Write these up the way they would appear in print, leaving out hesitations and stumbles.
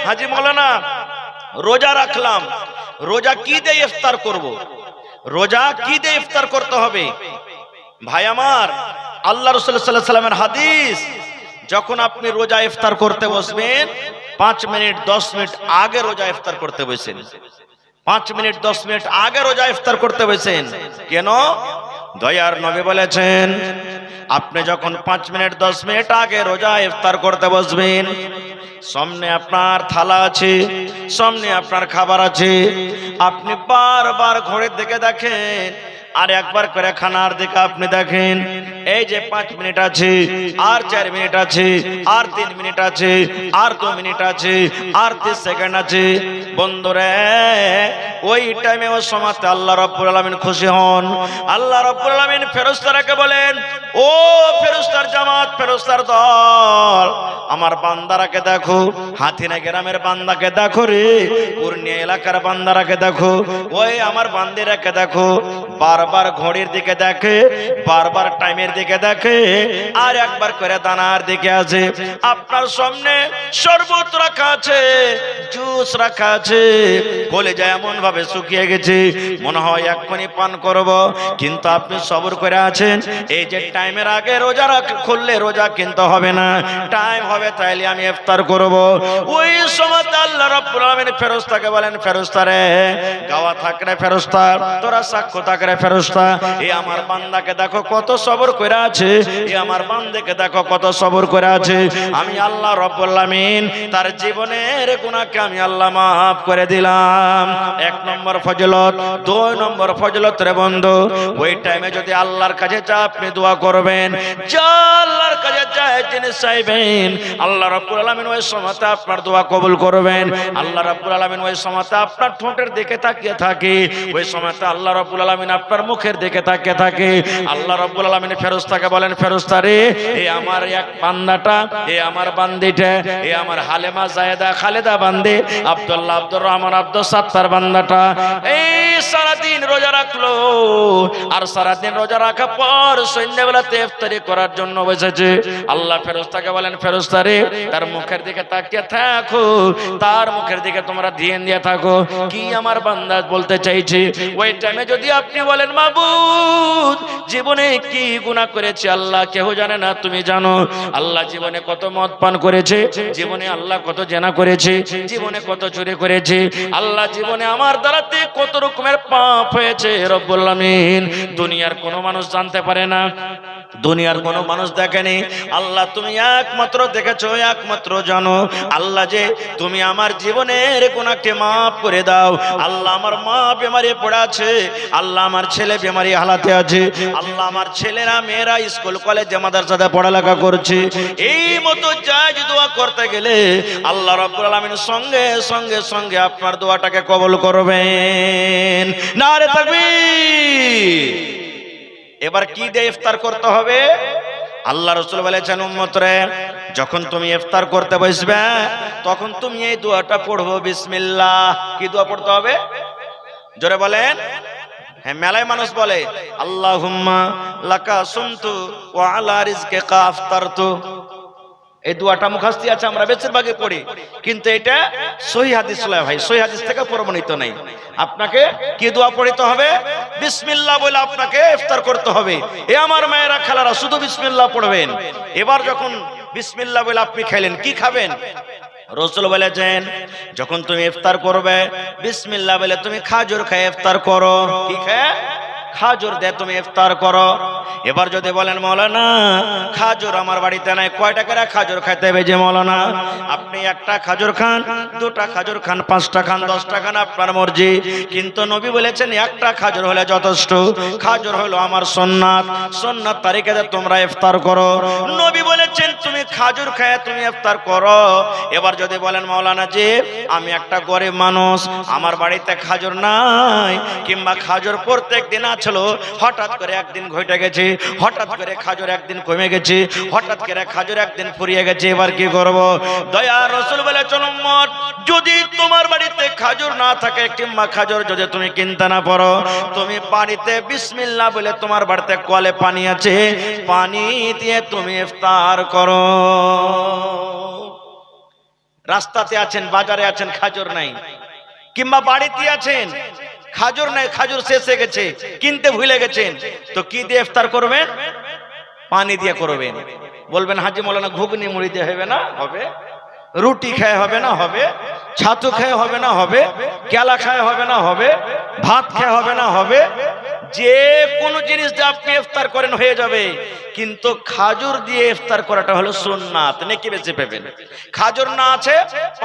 হাজি মৌলানা রোজা রাখলাম, রোজা কি দিয়ে ইফতার করব? রোজা কি দিয়ে ইফতার করতে হবে? ভাই আমার, আল্লাহ রাসূল সাল্লাল্লাহু আলাইহি ওয়াসাল্লামের হাদিস, যখন আপনি রোজা ইফতার করতে বসবেন 5 মিনিট 10 মিনিট আগে রোজা ইফতার করতে বসেন। 5 মিনিট 10 মিনিট আগে রোজা ইফতার করতে বসেন। কেন? দয়ার নবী বলেছেন, আপনি যখন 5 মিনিট 10 মিনিট আগে রোজা ইফতার করতে বসবেন, সামনে আপনার থালা আছে, সামনে আপনার খাবার আছে, আপনি বারবার ঘড়ির দিকে দেখেন, আর একবার করে খানার দিকে আপনি দেখেন, এই যে 5 মিনিট আছে, আর 4 মিনিট আছে, আর 3 মিনিট আছে, আর 2 মিনিট আছে, আর 30 সেকেন্ড আছে। বন্ধুরে, ওই টাইমে ও সময়তে আল্লাহ রাব্বুল আলামিন খুশি হন। আল্লাহ রাব্বুল আলামিন ফেরেশতাকে বলেন, ও ফেরেশতার জামাত, ফেরেশতার দল, আমার বান্দারাকে দেখো, হাতিনা গ্রামের বান্দাকে দেখো রে, পূর্ণিয়া এলাকার বান্দারাকে দেখো, ওই আমার বান্দিরাকে দেখো, বারবার ঘড়ির দিকে দেখে, বারবার টাইমের দিকে দেখে, আর একবার করে দানার দিকে আছে। আপনার সামনে শরবত রাখা আছে, জুস রাখা আছে, কলেজা এমন ভাবে শুকিয়ে গেছে, মনে হয় এক্ষুনি পান করব, কিন্তু আপনি সবর করে আছেন। এই যে টাইমের আগে রোজা খুললে রোজা কিন্তু হবে না, টাইম হবে তাইলে আমি ইফতার করব। ওই সময় আল্লাহ রাব্বুল আলামিন ফেরেশতাকে বলেন, ফেরেশতা রে, গাওয়া থাকরে ফেরেশতা, তোরা সাক্ষ্য থাকরে ফেরেশতা, এই আমার বান্দাকে দেখো কত সবর করে আছে, এই আমার বান্দাকে দেখো কত সবর করে আছে। আমি আল্লাহ রাব্বুল আলামিন তার জীবনের গুনাহকে আমি আল্লাহ মাফ করে দিলাম। 1 নম্বর ফজিলত। 2 নম্বর ফজিলত রে বন্ধু, ওই টাইমে যদি আল্লাহর কাছে যা আপনি দোয়া করবেন, যা আল্লাহর কাছে যা জিনিস চাইবেন, আল্লাহ রাব্বুল আলামিন ওই সময়তে আপনার দোয়া কবুল করবেন। আল্লাহ রাব্বুল আলামিন ওই সময়তে আপনার ঠোঁটের দিকে তাকিয়ে থাকে, ওই সময়তে আল্লাহ রাব্বুল আলামিন আপনার মুখের দিকে তাকিয়ে থাকে। আল্লাহ রাব্বুল আলামিন ফেরেশতাকে বলেন, ফেরেশতা রে, এই আমার এক বান্দাটা, এই আমার বান্দিটা, এই আমার হালেমা জায়েদা খালেদা বান্দি, আব্দুল্লাহ আব্দুর রহমান আব্দুল সাত্তার বান্দাটা এই সারাদিন রোজা রাখলো, আর সারাদিন রোজা রাখার পর সন্ধ্যাবেলাতে ইফতারি করার জন্য বসেছে। আল্লাহ ফেরেশতাকে বলেন, ফেরেশতা রে, তার মুখের দিকে তাকিয়ে থাকো, তার মুখের দিকে তোমরা ধ্যান দিয়ে থাকো, কি আমার বান্দা বলতে চাইছে। ওই টাইমে যদি আপনি বলেন, মাবুদ, জীবনে কি গুনাহ করেছি আল্লাহ কেউ জানে না, তুমি জানো। আল্লাহ জীবনে কত মদ পান করেছে, জীবনে আল্লাহ কত জেনা করেছে, জীবনে কত চুরি করেছে, আল্লাহ জীবনে আমার দ্বারাতে কত রকমের পাপ হয়েছে রব্বুল আলামিন, দুনিয়ার কোনো মানুষ জানতে পারে না, দুনিয়ার কোনো মানুষ দেখেনি। আল্লাহ তুমি একমাত্র দেখেছো, একমাত্র জানো। আল্লাহ যে তুমি আমার জীবনের গুনাহকে মাফ করে দাও। আল্লাহ আমার মা বেমারি পড়ে আছে, আল্লাহ আমার ছেলে বেমারি হালাতে আছে, আল্লাহ আমার ছেলেরা মেয়েরা স্কুল কলেজে মাদ্রাসাতে পড়ালেখা করছে। এই মতো জায়েজ দোয়া করতে গেলে আল্লাহ রাব্বুল আলামিন সঙ্গে সঙ্গে সঙ্গে আপনার দোয়াটাকে কবুল করবেন। নারে তাকবীর। এবার কি দিয়ে ইফতার করতে হবে? আল্লাহ রাসূল বলেছেন, উম্মতরে, যখন তুমি ইফতার করতে বসবে তখন তুমি এই দোয়াটা পড়বো, বিসমিল্লাহ। কি দোয়া পড়তে হবে? জোরে বলেন। হ্যাঁ, মেলায় মানুষ বলে, আল্লাহুম্মা লাকা সুমতু ওয়া আলা রিজকিকা আফতারতু। এই দোয়াটা মুখস্থ আছে, আমরা বেশিরভাগই পড়ি, কিন্তু এটা সহিহ হাদিস নয় ভাই, সহিহ হাদিস থেকে প্রমাণিত নাই। আপনাকে কি দোয়া পড়তে হবে? বিসমিল্লাহ বলে আপনাকে ইফতার করতে হবে। এ আমার মায়েরা খালারা, শুধু বিসমিল্লাহ পড়বেন। এবার যখন বিসমিল্লাহ বলে আপনি খেলেন, কি খাবেন? রাসূল বলেছেন, যখন তুমি ইফতার করবে বিসমিল্লাহ বলে তুমি খাজুর খেয়ে ইফতার করো। কি খেয়ে? খাজুর দিয়ে তুমি ইফতার করো। এবার যদি বলেন, মাওলানা খাজুর আমার বাড়িতে নাই, কয় টাকার খাজুর খাইতে হবে? যে মাওলানা, আপনি একটা খাজুর খান, দুটা খাজুর খান, 5টা খান, 10টা খান, আপনার মর্জি, কিন্তু নবী বলেছেন একটা খাজুর হলে যথেষ্ট। খাজুর হলো আমার সুন্নাত, সুন্নাত তারিখে তোমরা ইফতার করো। নবী বলেছেন তুমি খাজুর খেয়ে তুমি ইফতার করো। এবার যদি বলেন, মাওলানা জি আমি একটা গরিব মানুষ, আমার বাড়িতে খাজুর নাই, কিংবা খাজুর প্রত্যেক দিন ছিল, হঠাৎ করে একদিন ঘটে গেছে, হঠাৎ করে খাজুর একদিন কমে গেছে, হঠাৎ করে খাজুর একদিন ফুরিয়ে গেছে, এবার কি করব? দয়া রাসূল বলেছেন, উম্মত, যদি তোমার বাড়িতে খাজুর না থাকে কিংবা খাজুর যদি তুমি কিনতে না পারো, তুমি বাড়িতে বিসমিল্লাহ বলে, তোমার বাড়িতে কলে পানি আছে, পানি দিয়ে তুমি ইফতার করো। রাস্তাতে আছেন, বাজারে আছেন, খাজুর নাই, কিংবা বাড়িতে আছেন, খাজুর নাই, খাজুর শেষ হয়ে গেছে, কিনতে ভুলে গেছেন, তো কি দিয়ে ইফতার করবেন? পানি দিয়ে করবেন। বলবেন হাজি মৌলানা ঘুগনি মুড়ি দিয়ে হবে না? হবে। রুটি খায় হবে না? হবে। ছাতু খায় হবে না? হবে। কেলা খায় হবে না? হবে। ভাত খায় হবে না? হবে। যে কোনো জিনিস দিয়ে আপনি ইফতার করেন হয়ে যাবে, কিন্তু খাজুর দিয়ে ইফতার করাটা হলো সুন্নাত, নেকি বেশি পাবেন। খাজুর না আছে,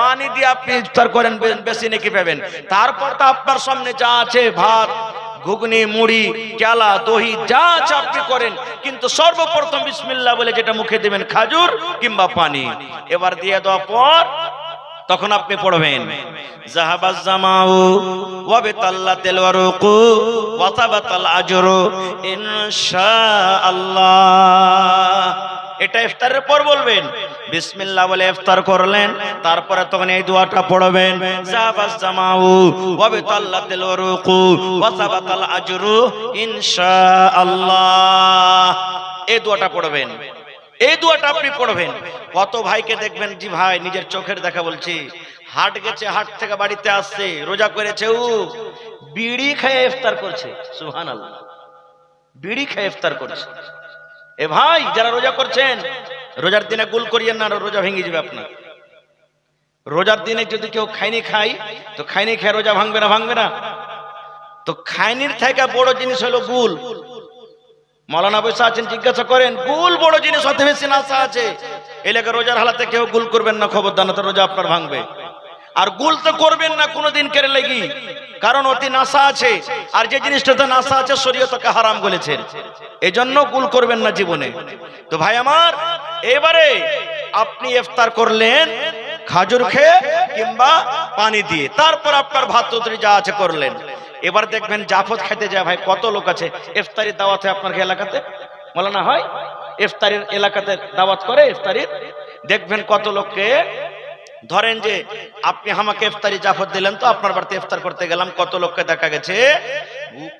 পানি দিয়ে আপনি ইফতার করেন, বেশি নেকি পাবেন। তারপর তো আপনার সামনে যা আছে, ভাত, ঘুগনি, মুড়ি, কেলা, দহি যা আছে আপনি করেন, কিন্তু সর্বপ্রথম বিসমিল্লাহ বলে যেটা মুখে দিবেন, খাজুর কিংবা পানি। এবার দিয়ে দেওয়ার পর তখন আপনি পড়বেন জাহাবাজ জামাউ ওয়া বিতাল্লাতিল ওয়ারুকু ওয়া তাবাতাল আজরু ইনশাআল্লাহ। এটা ইফতারের পর বলবেন। বিসমিল্লাহ বলে ইফতার করলেন, তারপরে তখন এই দোয়াটা পড়বেন জাহাবাজ জামাউ ওয়া বিতাল্লাতিল ওয়ারুকু ওয়া তাবাতাল আজরু ইনশাআল্লাহ। এই দোয়াটা পড়বেন। এই দোয়াটা আপনি পড়বেন। কত ভাইকে দেখবেন, জি ভাই নিজের চোখের দেখা বলছি, হাট গেছে, হাট থেকে বাড়িতে আসছে, রোজা করেছে, ও বিড়ি খেয়ে ইফতার করছে। সুবহানাল্লাহ, বিড়ি খেয়ে ইফতার করছে। এ ভাই যারা রোজা করছেন, রোজার দিনে গুল করিয়েন না, রোজা ভেঙে যাবে আপনার। রোজার দিনে যদি কেউ খাইনি খাই, তো খাইনি খেয়ে রোজা ভাঙবে না? ভাঙবে না। তো খাইনির থেকে বড় জিনিস হলো গুল। মৌলানা বসে আছেন, জিজ্ঞাসা করেন, গুল বড় জিনিস, অত বেশি নাশা আছে। এলাকা রোজার হালাতে কেউ গুল করবেন না, খবরদার, না তো রোজা আপনার ভাঙবে। আর গুল তো করবেন না কোনোদিন কেড়ে লেগি, কারণ অতি নাশা আছে, আর যে জিনিসটাতে নাশা আছে শরীয়তকে হারাম বলেছেন, এজন্য গুল করবেন না জীবনে। তো ভাই আমার, এবারে আপনি ইফতার করলেন খাজুর খেয়ে কিংবা পানি দিয়ে, তারপর আপনার ভাত তরকারি যা আছে করলেন। এবার দেখবেন জাফত খেতে যায় ভাই, কত লোক আছে ইফতারির দাওয়াতে আপনার এলাকাতে, মৌলানা হয় ইফতারির এলাকাতে দাওয়াত করে ইফতারির, দেখবেন কত লোককে, ধরেন যে আপনি আমাকে ইফতারি জাফত দিলেন, তো আপনার বাড়িতে ইফতার করতে গেলাম, কত লোককে দেখা গেছে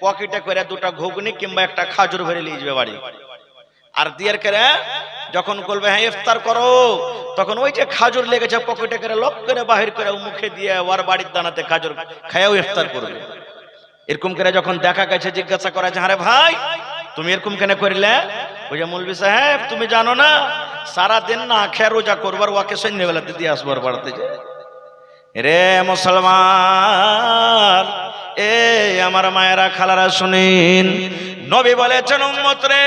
পকেটে করে দুটা ঘুগনি কিংবা একটা খাজুর ভরে নিয়ে যাবে বাড়ি, আর দিয়ার করে যখন বলবে হ্যাঁ ইফতার করো, তখন ওই যে খাজুর লেগেছে পকেটে করে লক করে বাহির করে মুখে দিয়ে ওর বাড়ির দানাতে খাজুর খায়াও ইফতার করবে। এরকম করে যখন দেখা গেছে, জিজ্ঞাসা করা যে আরে ভাই তুমি এরকম কেন করিলে? ওই যে মৌলভী সাহেব তুমি জানো না, সারাদিন না খেয়ে রোজা করবার, ওকে সন্ধ্যেবেলাতে দিয়ে আসবার বাড়াতে যে। রে মুসলমান, এ আমার মায়েরা খালারা শুনেন, নবী বলেছেন উম্মত রে,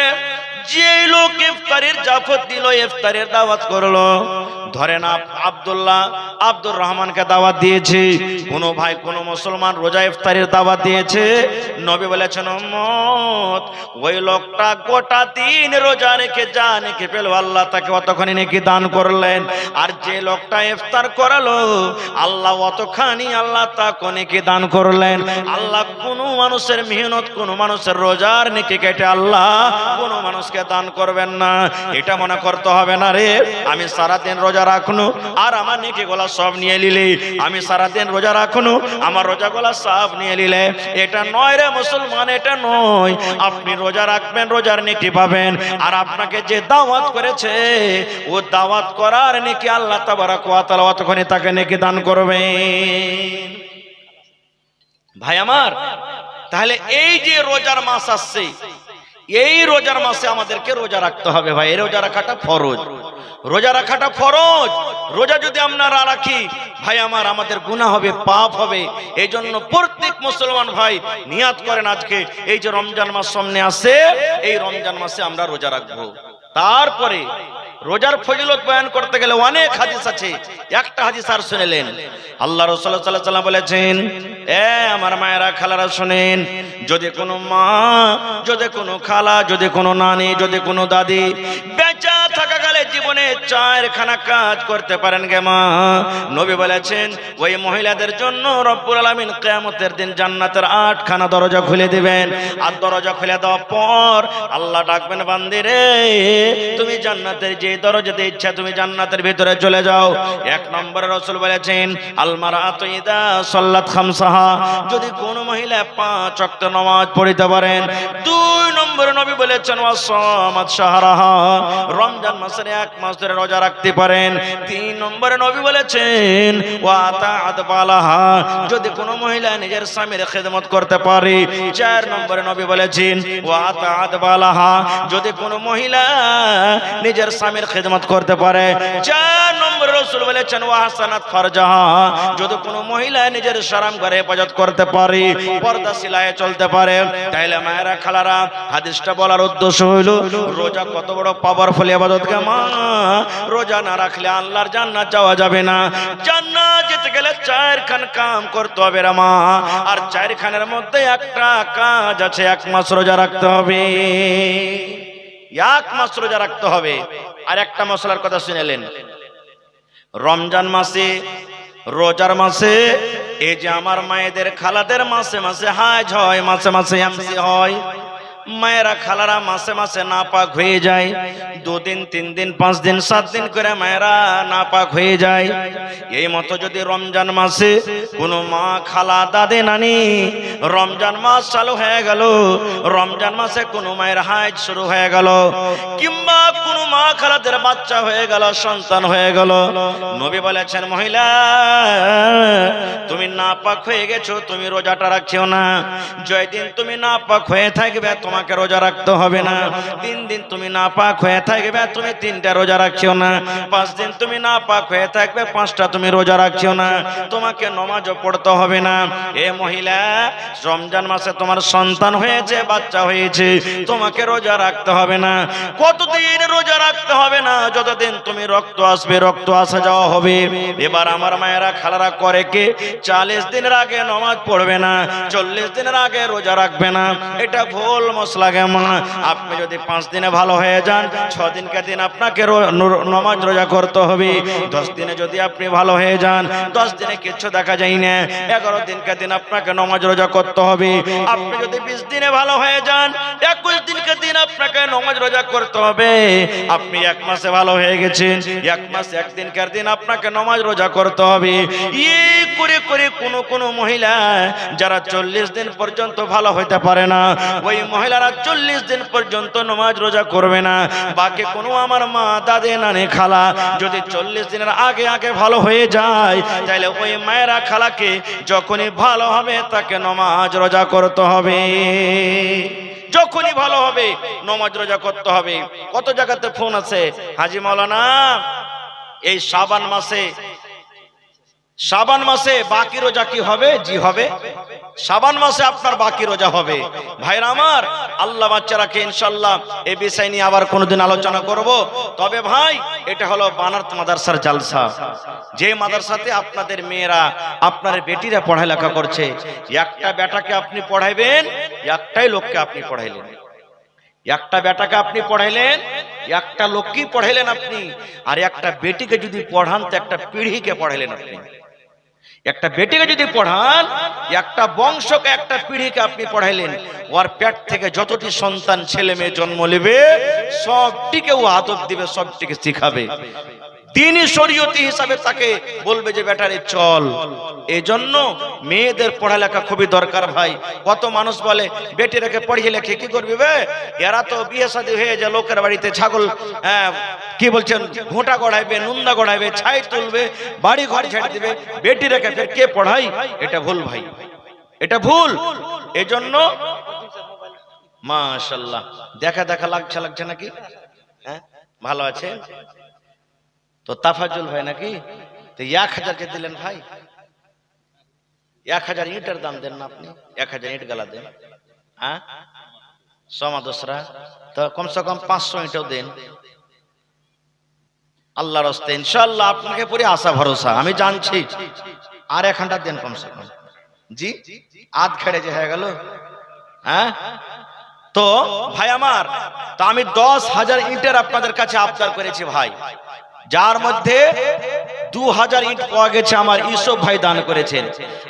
যে লোক ইফতারের জাফত দিল, ইফতারের দাওয়াত করলো, ধরেন আব্দুল্লাহ আব্দুর রহমানকে দাওয়াত দিয়েছে, কোন ভাই কোন মুসলমান রোজা ইফতারের দাওয়াত দিয়েছে, নবী বলেছেন উম্মত ওই লোকটা গোটা দিন রোজা রেখে যা নেকি পেল, আল্লাহ তাকে অতখানি নেকি দান করলেন। আর যে লোকটা ইফতার করালো, আল্লাহ অতখানি আল্লাহ তাকে নেকি দান করলেন। আল্লাহ কোন মানুষের মেহনত, কোন মানুষের রোজার নেকি কেটে আল্লাহ কোন মানুষকে দান করবেন না। এটা মনে করতে হবে না রে আমি সারাদিন রোজা রাখনু আর আমার নেকি গোলা সব নিয়ে নিলে, আমি সারাদিন রোজা রাখনু আমার রোজা গোলা সব নিয়ে নিলে, এটা নয় রে মুসলমান, এটা নয়। আপনি রোজা রাখবেন, রোজার নেকি পাবেন, আর আপনাকে যে দাওয়াত করেছে ও দাওয়াত করার নেকি আল্লাহ তাবারক ওয়া তাআলা অতখানি তাকে নেকি দান করবেন। ভাই আমার, তাহলে এই যে রোজার মাস আসছে, এই রোজার মাসে আমাদেরকে রোজা রাখতে হবে ভাই। এই রোজা রাখাটা ফরজ, রোজা রাখাটা ফরজ। রোজা যদি আমরা না রাখি ভাই আমার, আমাদের গুনাহ হবে, পাপ হবে। এই জন্য প্রত্যেক মুসলমান ভাই নিয়াত করেন, আজকে এই যে রমজান মাস সামনে আসে, এই রমজান মাসে আমরা রোজা রাখবো। তারপরে রোজার ফজিলত বয়ান করতে গেলে অনেক হাদিস আছে, একটা হাদিস আর শুনেলেন, আল্লাহ রাসূল সাল্লাল্লাহু আলাইহি ওয়াসাল্লাম বলেছেন, এ আমার মায়েরা খালারা শুনেন, যদি কোনো মা, যদি কোনো খালা, যদি কোনো নানি, যদি কোনো দাদি বেঁচে থাকাকালে জীবনে 4খানা কাজ করতে পারেন গে মা, নবী বলেছেন ওই মহিলাদের জন্য রব্বুল আলামিন কিয়ামতের দিন জান্নাতের 8খানা দরজা খুলে দিবেন। আর দরজা খুলে দেওয়ার পর আল্লাহ ডাকবেন, বান্দি রে তুমি জান্নাতের যে দরজাতে ইচ্ছা তুমি জান্নাতের ভিতরে চলে যাও। 1 নম্বরে রাসূল বলেছেন আল মারআতু ইযা সাল্লাত খামসাহা, যদি কোন মহিলা 5 ওয়াক্ত নামাজ পড়তে পারেন। 2 নম্বরে নবী বলেছেন ওয়া সামাত শাহরাহা, রমজান মাসের 1 মাস মাস ধরে রোজা রাখতে পারেন। 3 নম্বরে নবী বলেছেন ওয়া তাআত বালাহা, যদি কোনো মহিলা নিজের স্বামীর খেদমত করতে পারে। 4 নম্বরে নবী বলেছেন ওয়া তাআত বালাহা, যদি কোনো মহিলা নিজের স্বামীর খেদমত করতে পারে। 4 নম্বরে রাসূল বলেছেন ওয়া হাসানাত ফারজাহা, যদি কোনো মহিলা নিজের শরম ঘরে হেফাজত করতে পারে, পর্দা সিলায়ে চলতে পারে। তাইলে মায়েরা খালারা, হাদিসটা বলার উদ্দেশ্য হইল রোজা কত বড় পাওয়ারফুল ইবাদত কে মা। রোজা না রাখলে আল্লাহর জান্নাত যাওয়া যাবে না। জান্নাত যেতে গেলে 4 খান কাম করতে হবে রে মা। আর 4 খানের মধ্যে একটা কাজ আছে, 1 মাস রোজা রাখতে হবে। 1 মাস রোজা রাখতে হবে। আর একটা মশলার কথা শুনেলেন, রমজান মাসে, রোজার মাসে, এই যে আমার মায়েদের খালাদের মাসে মাসে হাজ হয়, মাসে মাসে এমসি হয়। মায়েরা খালারা মাসে মাসে নাপাক হয়ে যায়। 2 দিন 3 দিন 5 দিন 7 দিন করে মায়েরা নাপাক হয়ে যায়। এই মতো যদি রমজান মাসে কোনো মা খালা দাদি নানি রমজান মাস চালু হয়ে গেল, রমজান মাসে কোনো মায়ের হাজ শুরু হয়ে গেল, কিংবা কোনো মা খালাদের বাচ্চা হয়ে গেল, সন্তান হয়ে গেল, নবী বলেছেন মহিলা তুমি নাপাক হয়ে গেছো, তুমি রোজাটা রাখছো না। জয় দিন তুমি নাপাক হয়ে থাকবে, তোমাকে রোজা রাখতে হবে না। 3 দিন তুমি নাপাক হয়ে থাকবে, তুমি 3টা রোজা রাখছো না। 5 দিন তুমি নাপাক হয়ে থাকবে, 5টা তুমি রোজা রাখছো না। তোমাকে নামাজও পড়তে হবে না। এ মহিলা, রমজান মাসে তোমার সন্তান হয়েছে, বাচ্চা হয়েছে, তোমাকে রোজা রাখতে হবে না। কতদিন রোজা রাখতে হবে না? যতদিন তুমি রক্ত আসবে, রক্ত আসা যাওয়া হবে। এবার আমার মায়েরা খালারা করে কে 40 দিনের আগে নামাজ পড়বে না, 40 দিনের আগে রোজা রাখবে না। এটা ভুল মশলা গে মা। আপনি যদি 5 দিনে ভালো হয়ে যান, 6 দিনকে দিন আপনাকে নামাজ রোজা করতে হবে। 10 দিনে যদি আপনি ভালো হয়ে যান, 10 দিনে কিচ্ছু দেখা যায় না, 11 দিনকে দিন আপনাকে নামাজ রোজা করতে হবে। আপনি যদি 20 দিনে ভালো হয়ে যান, 21 দিনকে দিন আপনাকে নামাজ রোজা করতে হবে। আপনি 1 মাসে ভালো হয়ে গেছেন, 1 মাস 1 দিনকার দিন আপনাকে নামাজ রোজা করতে হবে। এই করে করে কোন মহিলা যারা 40 দিন পর্যন্ত ভালো হইতে পারে না, ওই মহিলারা 40 দিন পর্যন্ত নামাজ রোজা করবে না। বাকি কোনো আমার মা দাদি নানি খালা যদি 40 দিনের আগে আগে ভালো হয়ে যায়, তাহলে ওই মায়েরা খালাকে যখনই ভালো হবে তাকে নামাজ রোজা করতে হবে। যখনই ভালো হবে নামাজ রোজা করতে হবে। কত জায়গাতে ফোন আছে, হাজি মাওলানা এই শাবান মাসে বাকি রোজা কি হবে? জি হবে, শাবান মাসে আপনার বাকি রোজা হবে। ভাইরা আমার, আল্লাহ বাচ্চা রাখে, ইনশাআল্লাহ এই বিষয় নিয়ে আবার কোনোদিন আলোচনা করব। তবে ভাই, এটা হলো বানারত মাদ্রাসার জালসা। যে মাদ্রাসাতে আপনাদের মেয়েরা, আপনার বেটিরা পড়ালেখা করছে। একটা বেটাকে আপনি পড়াইবেন, একটাই লোককে আপনি পড়াইলেন। একটা বেটাকে আপনি পড়াইলেন, একটা লোককে পড়াইলেন আপনি। আর একটা বেটিকে যদি পড়ান তো একটা পিঢ়িকে পড়াইলেন আপনি। একটা বেটিকে যদি পড়ান, একটা বংশকে, একটা পিঢ়িকে আপনি পড়াইলেন। ওর পেট থেকে যতটি সন্তান ছেলে মেয়ে জন্ম নেবে, সবটিকে ও আদব দিবে, সবটিকে শিখাবে। দ্বীনি শরীয়তি হিসাবে তাকে বলবে যে বেটারে চল। এজন্য মেয়েদের পড়ালেখা খুবই দরকার ভাই। কত মানুষ বলে বেটি রেখে পড়িয়ে লেখে কি করবি বে, এরা তো বিয়ে শাদী হয়ে যায়, লোকের বাড়িতে ছাগল কি বলছেন ঘোঁটা গড়াইবে, নুন্দা গড়াইবে, ছাই তুলবে, বাড়ি ঘর ছেড়ে দিবে, বেটি রেখে ফের কে পড়াই? এটা ভুল ভাই, এটা ভুল। এজন্য মাশাআল্লাহ দেখা দেখা লাগছে নাকি? হ্যাঁ, ভালো আছে তো তাফাজুল ভাই নাকি? তো 1000 কে দিলেন ভাই, 1000 ইটের দাম দেন না আপনি, 1000 ইট গালা দেন। হ্যাঁ, সমাদসরা তো কমসে কম 500 ইটও দেন আল্লাহর রাস্তে। ইনশাআল্লাহ আপনাকে পুরো আশা ভরসা, আমি জানছি। আর 1 দেন কমসে কম। জি, আধ খেড়ে যে হয়ে গেল। হ্যাঁ, তো ভাই আমার, তো আমি 10,000 ইটের আপনাদের কাছে আবদার করেছি ভাই, যার মধ্যে 2000 ইট পাওয়া গেছে আমার ইউসুফ ভাই দান করেছেন,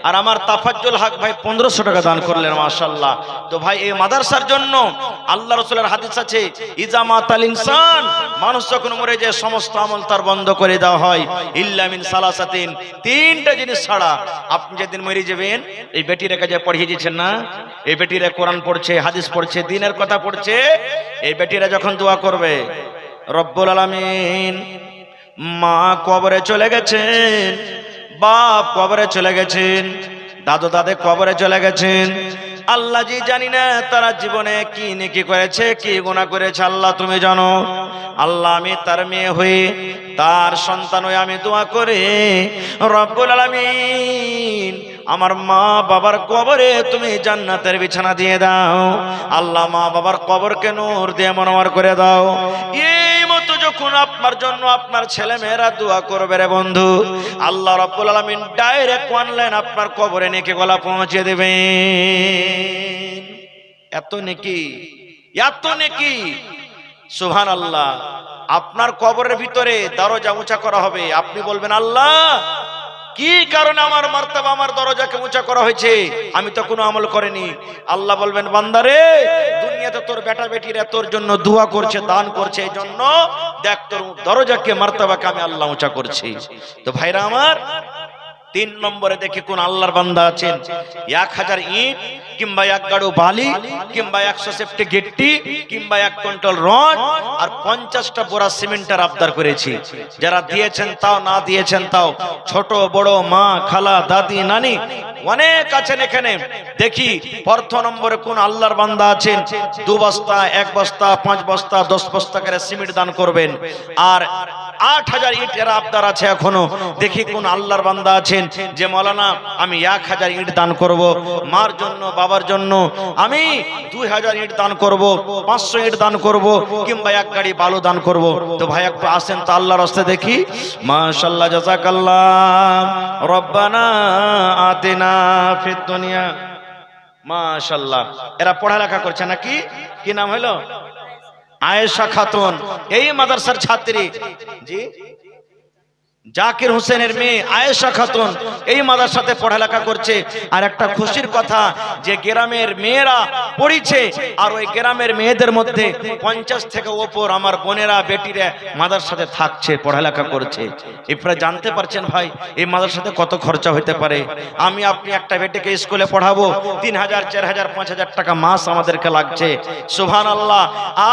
আর আমার তাফাজ্জুল হক ভাই 1500 টাকা দান করলেন, মাশাআল্লাহ। তো ভাই এই মাদ্রাসার জন্য আল্লাহ রাসূলের হাদিস আছে, ইজা মাতাল ইনসান, মানুষ যখন মরে যায় সমস্ত আমল তার বন্ধ করে দেওয়া হয়, ইল্লা মিন সালাসাতিন, 3টা জিনিস ছাড়া। আপনি যেদিন মরে যাবেন, এই বেটির কাছে পড়িয়ে দিয়েছেন না, এই বেটিরা কোরআন পড়ছে, হাদিস পড়ছে, দ্বীনের কথা পড়ছে, এই বেটিরা যখন দোয়া করবে, রব্বুল আলামিন মা কবরে চলে গেছেন, বাপ কবরে চলে গেছেন, দাদু দাদে কবরে চলে গেছেন। আল্লাহ জি জানি না তারা জীবনে কি নেকি করেছে, কি গুনাহ করেছে, আল্লাহ তুমি জানো। আল্লাহ আমি তার মেয়ে হয়ে, তার সন্তান হয়ে আমি দোয়া করে রব্বুল আলামিন আমার মা বাবার কবরে তুমি জান্নাতের বিছানা দিয়ে দাও। আল্লাহ মা বাবার কবরকে নূর দিয়ে মনোয়ার করে দাও। এই মতো যখন আপনার জন্য আপনার ছেলে মেয়েরা দোয়া করবে রে বন্ধু, আল্লাহ রাব্বুল আলামিন ডাইরেক্ট অনলাইন আপনার কবরে নেকি গলা পৌঁছে দেবেন। এত নেকি, এত নেকি, সুবহানাল্লাহ। আপনার কবরের ভিতরে দরজা উঁচা করা হবে। আপনি বলবেন আল্লাহ কি কারণে আমার মার্তবা, আমার দরজাকে উঁচা করা হয়েছে, আমি তো কোনো আমল করিনি। আল্লাহ বলবেন বান্দারে, দুনিয়াতে তোর বেটা বেটিরা তোর জন্য দোয়া করছে, দান করছে, এই জন্য দেখ তোর দরজাকে, মার্তবাকে আমি আল্লাহ উঁচা করছি। তো ভাইরা আমার, 3 নম্বরে দেখি কোন আল্লাহর বান্দা আছেন 1000 ইট কিংবা 1 গাড়ু বালি কিংবা 100 সেফটি গিট্টি কিংবা 1 কুইন্টাল রড আর 50টা বোরা সিমেন্টের আবদার করেছি। যারা দিয়েছেন তাও, না দিয়েছেন তাও, ছোট বড়, মা খালা দাদি নানি অনেক আছেন এখানে। দেখি প্রথম নম্বরে কোন আল্লাহর বান্দা আছেন 2 বস্তা, 1 বস্তা, 5 বস্তা, 10 বস্তা করে সিমেন্ট দান করবেন। আর 8000 ইটের আবদার আছে এখনো। দেখি কোন আল্লাহর বান্দা আছেন যে মাওলানা আমি 1000 ইট দান করব, মার জন্য বাবার জন্য আমি 2000 ইট দান করব, 500 ইট দান করব কিংবা 1 গাড়ি বালু দান করব। তো ভাই একটু আসেন তো আল্লাহর রাস্তে দেখি। মাশাআল্লাহ, জাযাকাল্লাহ, রব্বানা আতিনা ফিদ দুনিয়া। মাশাআল্লাহ, এরা পড়ালেখা করছে নাকি? কি নাম হলো? আয়েশা খাতুন, এই মাদ্রাসার ছাত্রী। জি, জাকির হোসেনের মেয়ে আয়েশা খাতুন এই মাদ্রাসাতে পড়ালেখা করছে। আর একটা খুশির কথা যে গ্রামের মেয়েরা পড়িছে, আর ওই গ্রামের মেয়েদের মধ্যে 50 থেকে ওপর আমার বোনেরা বেটিরা মাদ্রাসাতে থাকছে, পড়ালেখা করছে। আপনারা জানতে পারছেন ভাই এই মাদ্রাসাতে কত খরচা হতে পারে। আমি আপনি একটা বেটিকে স্কুলে পড়াবো 3000, 4000, 5000 টাকা মাস আমাদেরকে লাগছে। সুবহানাল্লাহ।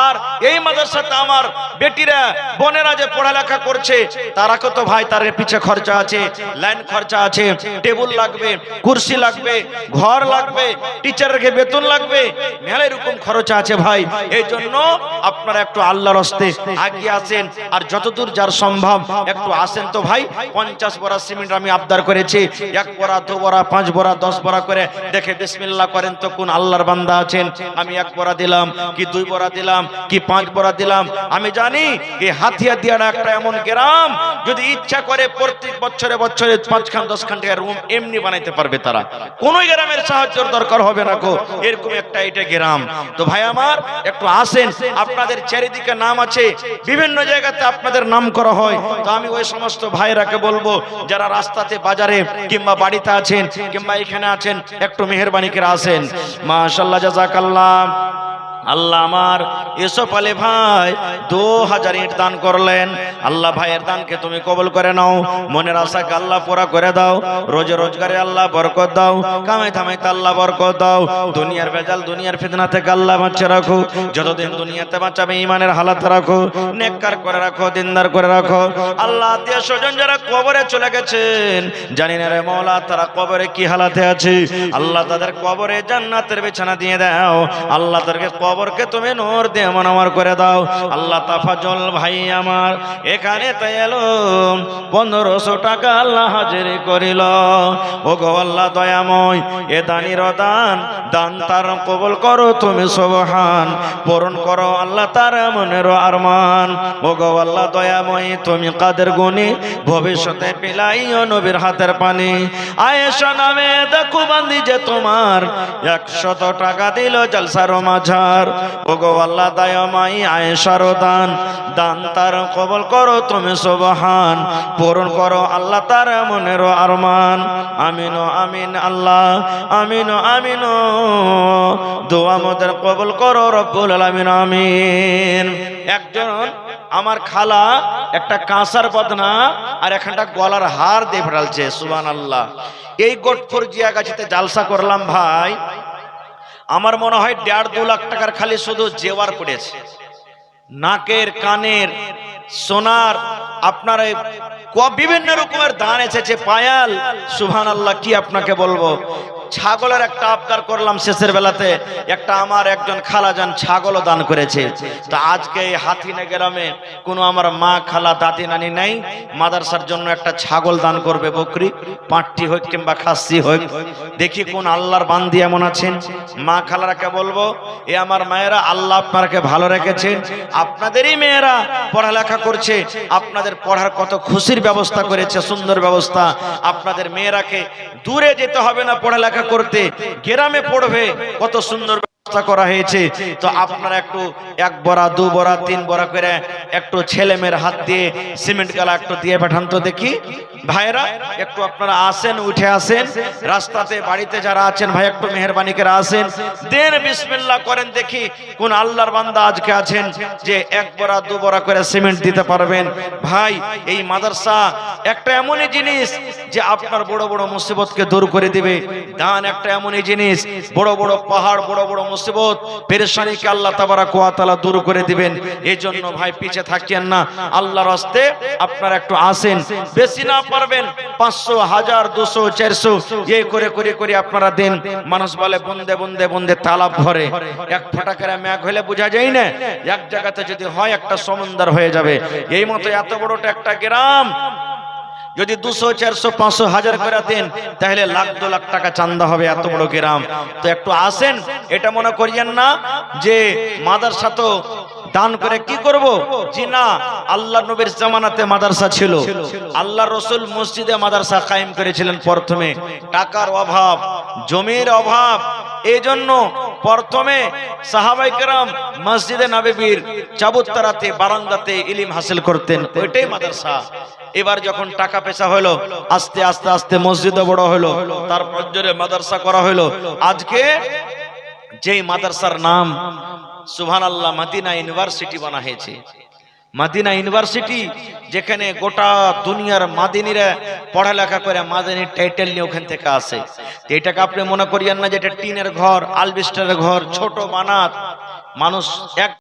আর এই মাদ্রাসাতে আমার বেটিরা বোনেরা যে পড়ালেখা করছে, তারা কত ভাই, তার পিছে খরচা আছে, লাইন খরচা আছে, টেবিল লাগবে, কুরসি লাগবে, ঘর লাগবে, টিচারকে বেতন লাগবে, মেলা এরকম খরচা আছে ভাই। এই জন্য আপনারা একটু আল্লাহর রাস্তে আগিয়ে আসেন, আর যতদূর যার সম্ভব একটু আসেন তো ভাই। 50 বোরা সিমেন্ট আমি আবদার করেছি, 1 বোরা, 2 বোরা, 5 বোরা, 10 বোরা করে। দেখে বিসমিল্লাহ করেন তো কোন আল্লাহর বান্দা আছেন। আমি 1 বোরা দিলাম, কি 2 বোরা দিলাম, কি 5 বোরা দিলাম। আমি জানি এই হাতিয়া দিয়াটা একটা এমন গ্রাম, যদি ইচ্ছা করে প্রত্যেক বছরে বছরে 5 খান 10 খান টাকা রুম এমনি বানাইতে পারবে তারা, কোন গ্রামের সাহায্যের দরকার হবে না গো, এরকম একটা এটা গ্রাম। তো ভাই আমার একটু আসেন, আপনাদের চারিদিকে নাম আছে, বিভিন্ন জায়গাতে আপনাদের নাম করা হয়। তো আমি ওই সমস্ত ভাইরাকে বলবো যারা রাস্তাতে, বাজারে কিংবা বাড়িতে আছেন কিংবা এখানে আছেন, একটু মেহেরবানি করে আসেন। মাশাআল্লাহ, জাযাকাল্লাহ। আল্লাহ আমার ইউসুফ আলী ভাই 2000 ইট দান করলেন। আল্লাহ ভাইয়ের দানকে তুমি কবুল করে নাও, মনের আশাকে আল্লাহ পুরা করে দাও, রোজে রোজগারে আল্লাহ বরকত দাও, কামাই থামাইতে আল্লাহ বরকত দাও, দুনিয়ার বেজাল দুনিয়ার ফিতনা থেকে আল্লাহ বাঁচিয়ে রাখো, যতদিন দুনিয়াতে বাঁচাবে ঈমানের হালাত রাখো, নেককার করে রাখো, দিনদার করে রাখো। আল্লাহ আত্মীয় স্বজন যারা কবরে চলে গেছেন, জানি না রে মওলা তারা কবরে কি হালাতে আছে, আল্লাহ তাদের কবরে জান্নাতের বিছানা দিয়ে দাও। আল্লাহ তাদেরকে কবরকে তুমি নূর দিয়ে মনোয়ার করে দাও। আল্লাহ তাফাজল ভাই আমার এখানে তাই এলো 1500 টাকা আল্লাহ হাজিরি করিল। ও গো আল্লাহ দয়াময়, এ দানির দান, দান তার কবুল করো তুমি সুবহান, পূরণ করো আল্লাহ তার মনের আরমান। ও গো আল্লাহ দয়াময়, তুমি কাদের গুণী, ভবিষ্যতে পিলাইও নবীর হাতের পানি। আয়েশা নামে দেখো বান্দি যে তোমার 100 টাকা দিল জলসার মাঝার। ও গো আল্লাহ দয়াময়, আয়েশার দান, দান তার কবুল করো তুমি সুবহান, পূরণ করো আল্লাহ তার মনের আরমান। আমিন আমিন আল্লাহ, আমিন আমিন, দোয়া আমাদের কবুল করো রব্বুল আলামিন, আমিন। একজন আমার খালা একটা কাঁসার বদনা আর একটা গলার হার দিয়ে ফেলছে, সুবহানাল্লাহ। এই গোটপুর জিয়াগাছিতে জালসা করলাম ভাই, আমার মনে হয় 1.5-2 লাখ টাকার খালি শুধু জেওয়ার পড়েছে। নাকের কানের সোনার আপনার বিভিন্ন রকমের দান এসেছে, পায়াল, সুবহানাল্লাহ, কি আপনাকে বলবো। ছাগলের একটা আবদার করলাম শেষের বেলাতে, একটা আমার একজন খালাজান ছাগলও দান করেছে। তো আজকে এই হাতিনে গ্রামে কোনো আমার মা খালা দাদি নানি নাই, মাদ্রাসার জন্য একটা ছাগল দান করবে, বকরি পাঁটটি হোক কিংবা খাসি হোক। দেখি কোন আল্লাহর বান্দি এমন আছেন। মা খালারাকে বলবো, এ আমার মায়েরা, আল্লাহ আপনাকে ভালো রেখেছেন, আপনাদেরই মেয়েরা পড়ালেখা করছে, আপনাদের পড়ার কত খুশির ব্যবস্থা করেছে, সুন্দর ব্যবস্থা। আপনাদের মেয়েরাকে দূরে যেতে হবে না পড়ালেখা করতে, গ্রামে পড়বে, কত সুন্দর ব্যবস্থা করা হয়েছে। তো আপনারা একটু 1 বড়া 2 বড়া 3 বড়া করে একটু ছেলে মেয়ের হাত দিয়ে সিমেন্ট গালা একটু দিয়ে পাঠান তো দেখি। ভাইরা একটু আপনারা আসেন, উঠে আসেন, রাস্তাতে বাড়িতে যারা আছেন ভাই একটু মেহেরবানি করে আসেন, দেন বিসমিল্লাহ করেন, দেখি কোন আল্লাহর বান্দা আজকে আছেন যে 1 বড়া 2 বড়া করে সিমেন্ট দিতে পারবেন। ভাই এই মাদ্রাসা একটা এমনই জিনিস যে আপনার বড় বড় মুসিবতকে দূর করে দিবে। দান একটা এমনই জিনিস, বড় বড় পাহাড়, বড় বড় মুসিবত পেরেশানিকে আল্লাহ তাবারাক ওয়া তাআলা দূর করে দিবেন। এই জন্য ভাই পিছে থাকিয়েন না, আল্লাহর রাস্তে আপনারা একটু আসেন। বেশি না পারবেন 500 1000 200 400 এই করে করে করে আপনারা দেন। মানুষ বলে বন্দে বন্দে বন্দে তালাব ভরে, এক ফোঁটা করে মেঘ হলে বোঝা যায় না, এক জায়গাতে যদি হয় একটা সমুদ্র হয়ে যাবে। এই মতো এত বড়টা একটা গ্রাম যদি 200 400 500 1000 করে দেন তাহলে লাখ 2 লাখ টাকা চাঁদা হবে, এত বড় গ্রাম। তো একটু আসেন, এটা মনে করিয়েন না যে মাদ্রাসা তো দান করে কি করব, জি না, আল্লাহ নবীর জামানাতে মাদ্রাসা ছিল, আল্লাহ রাসূল মসজিদে মাদ্রাসা কায়েম করেছিলেন। প্রথমে টাকার অভাব, জমির অভাব, এই জন্য প্রথমে সাহাবায়ে কেরাম মসজিদে নববীর চাবুত্তরাতে বারান্দাতে ইলম হাসিল করতেন, ওইটাই মাদ্রাসা। এবার যখন টাকা পয়সা হলো, আস্তে আস্তে আস্তে মসজিদও বড় হলো, তারপর জোরে মাদ্রাসা করা হলো। আজকে যেই মাদ্রাসার নাম সুবহানাল্লাহ মদিনা ইউনিভার্সিটি বানা হয়েছে, মদিনা ইউনিভার্সিটি, যেখানে গোটা দুনিয়ার মাদিনীরা পড়ালেখা করে মাদিনীর টাইটেল নিয়ে ওখান থেকে আসে। এটাকে আপনি মনে করিয়েন না যে এটা টিনের ঘর, আলবেস্টারের ঘর, ছোট বানাত। মানুষ এক